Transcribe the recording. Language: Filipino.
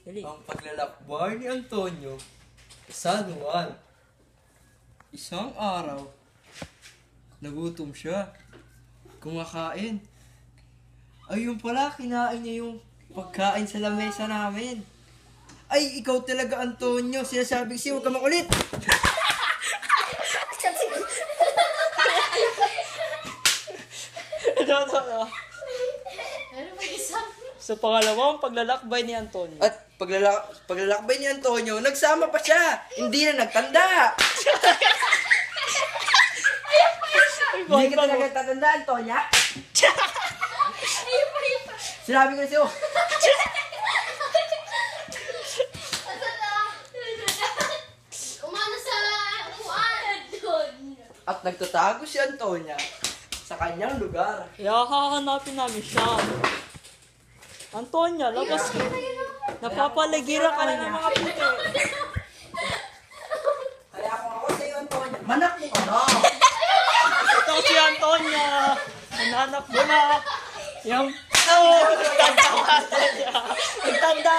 Dali. Ang paglalakbay ni Antonio, San Juan. Isang araw, nagutom siya. Kumakain. Ayun pala, kinain niya yung pagkain sa lamesa namin. Ay, ikaw talaga, Antonio. Sinasabi ko sa'yo, huwag ka makulit. Ano? Sa pangalawang paglalakbay ni Antonio. At paglalakbay ni Antonio, nagsama pa siya. Hindi na nagtanda. Hindi ka talaga tatanda, Antonia? Sinabi ko na sa'yo. Umano sa upuan. At nagtatago si Antonia sa kanyang lugar. Kaya hahanapin namin siya. Antonia, labas ka. Napapaligiran ka na ng mga puti. Kaya kung ako sa'yo, Antonia, manak mo ka na. Ito si Antonia. Hinahanap mo na. Yung... Oh! Nagtanda!